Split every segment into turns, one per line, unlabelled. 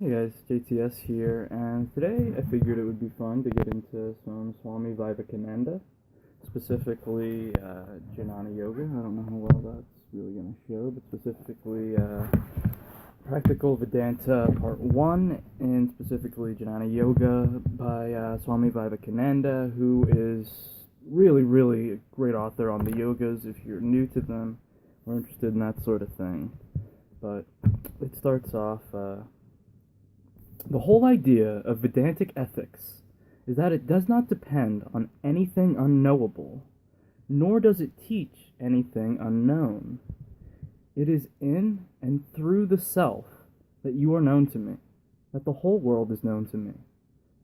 Hey guys, JTS here, and today I figured it would be fun to get into some Swami Vivekananda, specifically Jnana Yoga. I don't know how well that's really going to show, but specifically Practical Vedanta Part 1, and specifically Jnana Yoga by Swami Vivekananda, who is really a great author on the yogas if you're new to them or interested in that sort of thing. But it starts off... the whole idea of Vedantic ethics is that it does not depend on anything unknowable, nor does it teach anything unknown. It is in and through the self that you are known to me, that the whole world is known to me.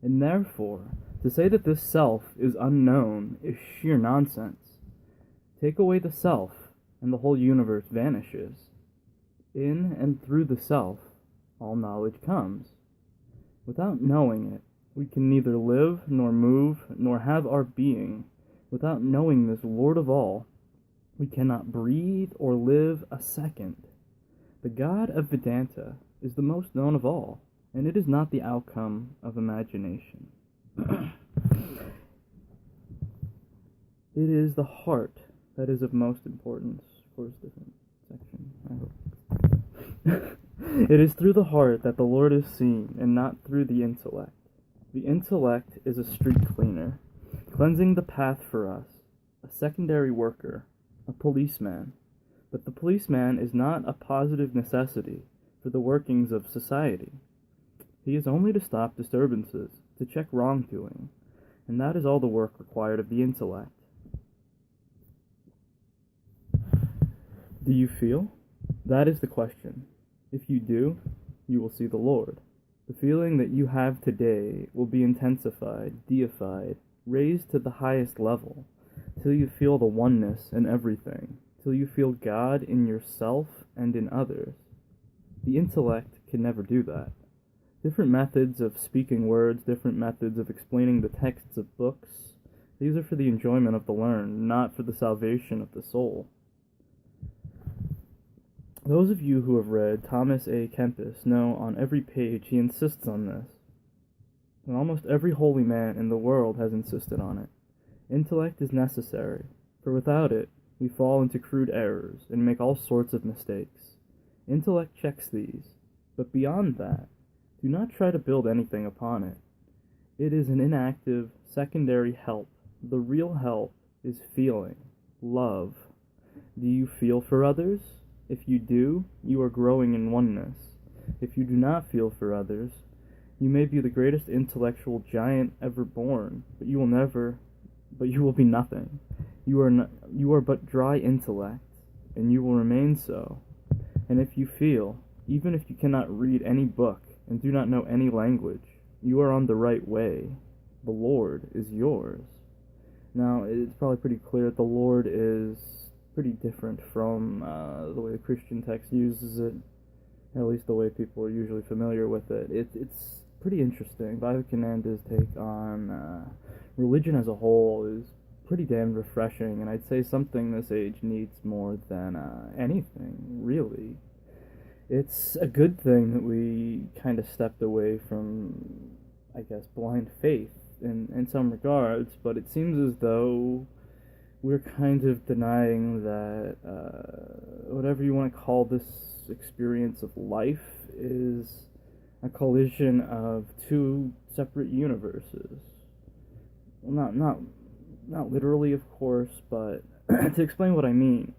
And therefore, to say that this self is unknown is sheer nonsense. Take away the self, and the whole universe vanishes. In and through the self, all knowledge comes. Without knowing it, we can neither live, nor move, nor have our being. Without knowing this Lord of all, we cannot breathe or live a second. The God of Vedanta is the most known of all, and it is not the outcome of imagination. It is the heart that is of most importance. Of course, different section, I hope. It is through the heart that the Lord is seen, and not through the intellect. The intellect is a street cleaner, cleansing the path for us, a secondary worker, a policeman. But the policeman is not a positive necessity for the workings of society. He is only to stop disturbances, to check wrongdoing, and that is all the work required of the intellect. Do you feel? That is the question. If you do, you will see the Lord. The feeling that you have today will be intensified, deified, raised to the highest level, till you feel the oneness in everything, till you feel God in yourself and in others. The intellect can never do that. Different methods of speaking words, different methods of explaining the texts of books, these are for the enjoyment of the learned, not for the salvation of the soul. Those of you who have read Thomas A. Kempis know on every page he insists on this, and almost every holy man in the world has insisted on it. Intellect is necessary, for without it we fall into crude errors and make all sorts of mistakes. Intellect checks these, but beyond that, do not try to build anything upon it. It is an inactive, secondary help. The real help is feeling, love. Do you feel for others? If you do, you are growing in oneness. If you do not feel for others, you may be the greatest intellectual giant ever born, but you will be nothing. You are but dry intellect, and you will remain so. And if you feel, even if you cannot read any book and do not know any language, you are on the right way. The Lord is yours. Now, it's probably pretty clear that the Lord is pretty different from the way the Christian text uses it, at least the way people are usually familiar with it. It's pretty interesting. Vivekananda's take on religion as a whole is pretty damn refreshing, and I'd say something this age needs more than anything, really. It's a good thing that we kind of stepped away from, I guess, blind faith in some regards, but it seems as though we're kind of denying that whatever you want to call this experience of life is a collision of two separate universes. Well, not literally, of course, but to explain what I mean,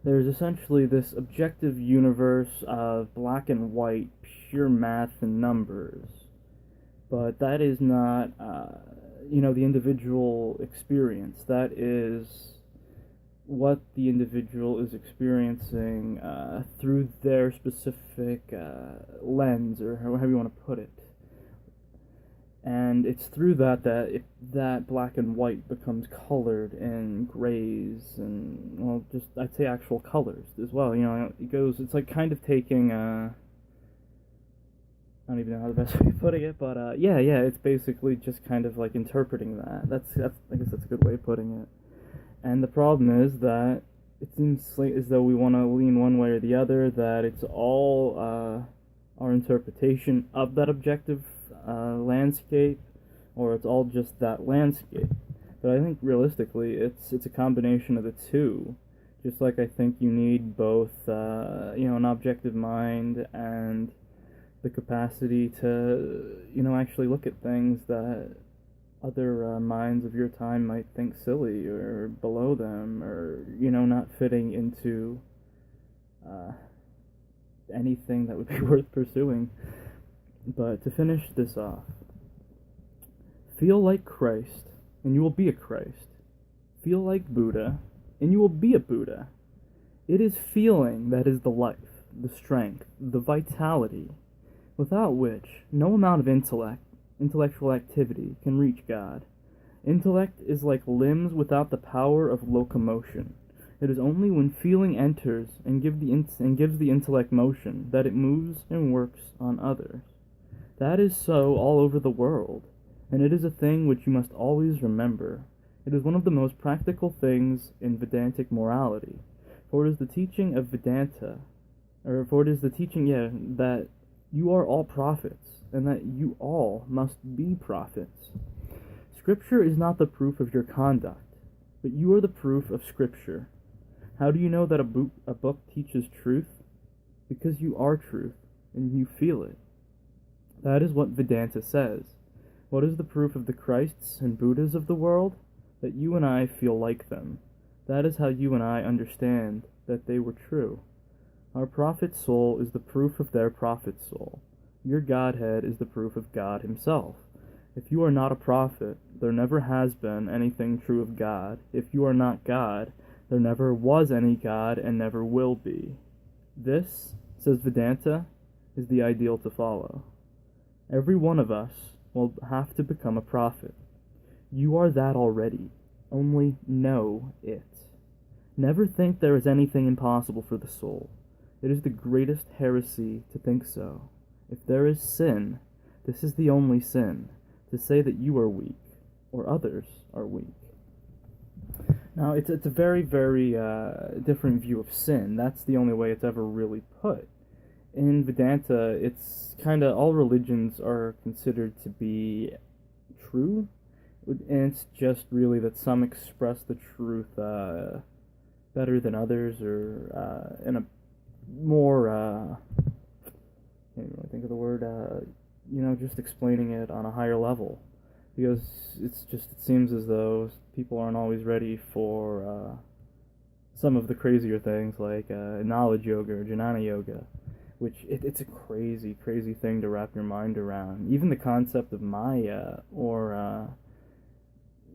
there's essentially this objective universe of black and white, pure math and numbers, but that is not the individual experience. That is what the individual is experiencing through their specific lens, or however you want to put it. And it's through that black and white becomes colored in grays and, well, just, I'd say actual colors as well. It's like kind of taking I don't even know how the best way of putting it, but it's basically just kind of like interpreting that. I guess that's a good way of putting it. And the problem is that it seems like as though we want to lean one way or the other, that it's all our interpretation of that objective landscape, or it's all just that landscape. But I think realistically, it's a combination of the two. Just like I think you need both, an objective mind and the capacity to, actually look at things that other minds of your time might think silly or below them, or, not fitting into anything that would be worth pursuing. But to finish this off, feel like Christ, and you will be a Christ. Feel like Buddha, and you will be a Buddha. It is feeling that is the life, the strength, the vitality, without which no amount of intellectual activity can reach God. Intellect is like limbs without the power of locomotion. It is only when feeling enters and gives the intellect motion that it moves and works on others. That is so all over the world, and it is a thing which you must always remember. It is one of the most practical things in Vedantic morality, for it is the teaching of Vedanta, that you are all prophets, and that you all must be prophets. Scripture is not the proof of your conduct, but you are the proof of Scripture. How do you know that a book teaches truth? Because you are truth, and you feel it. That is what Vedanta says. What is the proof of the Christs and Buddhas of the world? That you and I feel like them. That is how you and I understand that they were true. Our prophet's soul is the proof of their prophet's soul. Your Godhead is the proof of God himself. If you are not a prophet, there never has been anything true of God. If you are not God, there never was any God and never will be. This, says Vedanta, is the ideal to follow. Every one of us will have to become a prophet. You are that already, only know it. Never think there is anything impossible for the soul. It is the greatest heresy to think so. If there is sin, this is the only sin, to say that you are weak, or others are weak. Now, it's a very, very different view of sin. That's the only way it's ever really put. In Vedanta, it's kind of all religions are considered to be true, and it's just really that some express the truth better than others, or in a more, can't really think of the word, just explaining it on a higher level. Because it seems as though people aren't always ready for some of the crazier things like knowledge yoga or Jnana yoga, which it's a crazy, crazy thing to wrap your mind around. Even the concept of Maya, or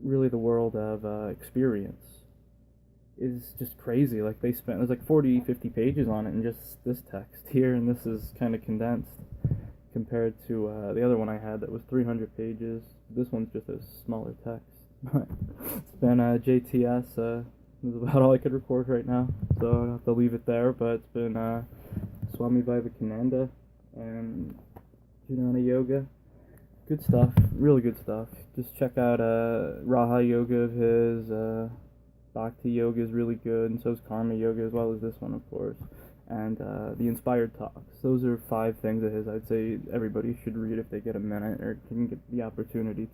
really the world of experience, is just crazy. Like, there's like 40, 50 pages on it in just this text here, and this is kind of condensed compared to the other one I had that was 300 pages. This one's just a smaller text. But it's been JTS. This is about all I could record right now, so I'll have to leave it there. But it's been Swami Vivekananda and Jnana Yoga. Good stuff, really good stuff. Just check out Raha Yoga of his. Bhakti Yoga is really good, and so is Karma Yoga, as well as this one, of course. And the Inspired Talks. Those are 5 things of his I'd say everybody should read if they get a minute or can get the opportunity